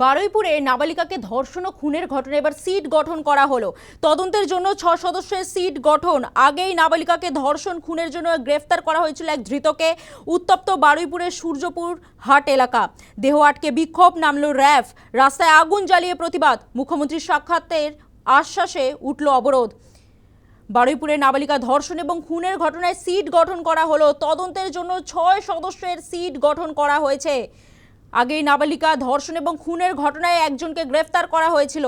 বারুইপুরে নাবালিকাকে ধর্ষণ ও খুনের ঘটনায় এবার সিট গঠন করা হলো। তদন্তের জন্য 6 সদস্যের সিট গঠন। আগেই নাবালিকাকে ধর্ষণ খুনের জন্য গ্রেফতার করা হয়েছিল এক ধৃতকে। উত্তপ্ত বারুইপুরের সূর্যপুর হাট এলাকা। দেহ আটকে বিক্ষোভ, নামলো র্যাফ। রাস্তায় আগুন জ্বালিয়ে প্রতিবাদ। মুখ্যমন্ত্রীর সাক্ষাতের আশ্বাসে উঠল অবরোধ। বারুইপুরে নাবালিকা ধর্ষণ এবং খুনের ঘটনায় সিট গঠন করা হলো। তদন্তের জন্য 6 সদস্যের সিট গঠন করা হয়েছে। আগেই নাবালিকা ধর্ষণ এবং খুনের ঘটনায় একজনকে গ্রেফতার করা হয়েছিল।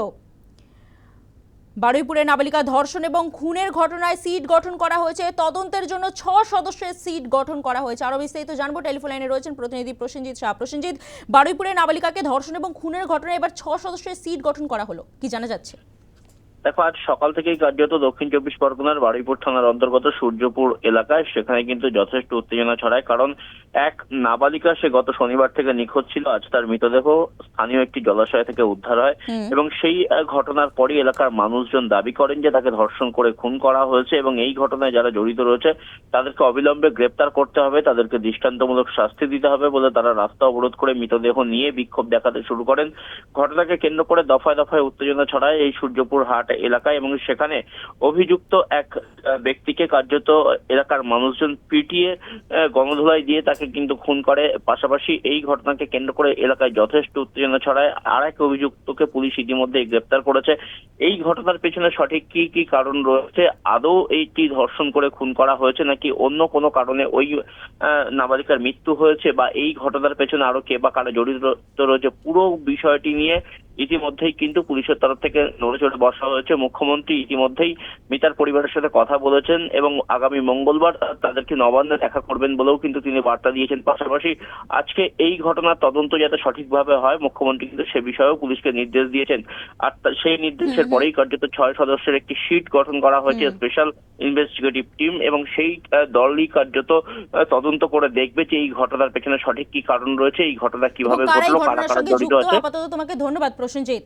বারুইপুরে নাবালিকা ধর্ষণ এবং খুনের ঘটনায় সিট গঠন করা হয়েছে। তদন্তের জন্য 6 সদস্যের সিট গঠন করা হয়েছে। আরো বিস্তারিত জানবো, টেলিফোন লাইনে রয়েছেন প্রতিনিধি প্রসেনজিৎ শাহ। প্রসেনজিৎ, বারুইপুরে নাবালিকাকে ধর্ষণ এবং খুনের ঘটনায় এবার 6 সদস্যের সিট গঠন করা হলো, কি জানা যাচ্ছে? দেখো, আজ সকাল থেকেই কার্যত দক্ষিণ চব্বিশ পরগনার বারুইপুর থানার অন্তর্গত সূর্যপুর এলাকায় সেখানে কিন্তু যথেষ্ট উত্তেজনা ছড়ায়। কারণ এক নাবালিকা, সে গত শনিবার থেকে নিখোঁজ ছিল। আজ তার মৃতদেহ স্থানীয় একটি জলাশয় থেকে উদ্ধার হয় এবং সেই ঘটনার পরই এলাকার মানুষজন দাবি করেন যে তাকে ধর্ষণ করে খুন করা হয়েছে এবং এই ঘটনায় যারা জড়িত রয়েছে তাদেরকে অবিলম্বে গ্রেপ্তার করতে হবে, তাদেরকে দৃষ্টান্তমূলক শাস্তি দিতে হবে বলে তারা রাস্তা অবরোধ করে মৃতদেহ নিয়ে বিক্ষোভ দেখাতে শুরু করেন। ঘটনাকে কেন্দ্র করে দফায় দফায় উত্তেজনা ছড়ায় এই সূর্যপুর হাট এলাকায় এবং সেখানে অভিযুক্ত এক ব্যক্তিকে কার্যত এলাকার মানুষজন পিটিয়ে গণধোলাই দিয়ে তাকে কিন্তু খুন করে। পাশাপাশি এই ঘটনাকে কেন্দ্র করে এলাকায় যথেষ্ট উত্তেজনা ছড়ায়। আর এক অভিযুক্তকে পুলিশ ইতিমধ্যে গ্রেপ্তার করেছে। এই ঘটনার পেছনে সঠিক কি কি কারণ রয়েছে, আদৌ এইটি ধর্ষণ করে খুন করা হয়েছে নাকি অন্য কোনো কারণে ওই নাবালিকার মৃত্যু হয়েছে, বা এই ঘটনার পেছনে আরো কে বা কারা জড়িত রয়েছে, পুরো বিষয়টি নিয়ে ইতিমধ্যেই কিন্তু পুলিশের তরফ থেকে নড়েচড়ে বসা হয়েছে। মুখ্যমন্ত্রী ইতিমধ্যেই মিতার পরিবারের সাথে কথা বলেছেন এবং আগামী মঙ্গলবার তাদেরকে নবান্নে দেখা করবেন বলেও কিন্তু তিনি বার্তা দিয়েছেন। পাশাপাশি আজকে এই ঘটনার তদন্ত যাতে সঠিকভাবে হয়, মুখ্যমন্ত্রী কিন্তু সে বিষয়েও পুলিশকে নির্দেশ দিয়েছেন। আর সেই নির্দেশের পরেই কার্যত 6 সদস্যের একটি সিট গঠন করা হয়েছে, স্পেশাল ইনভেস্টিগেটিভ টিম, এবং সেই দলই কার্যত তদন্ত করে দেখবে যে এই ঘটনার পেছনে সঠিক কি কারণ রয়েছে, এই ঘটনা কিভাবে ঘটলো, কারা কারা জড়িত আছে। আপাতত তোমাকে ধন্যবাদ প্রসেনজিৎ।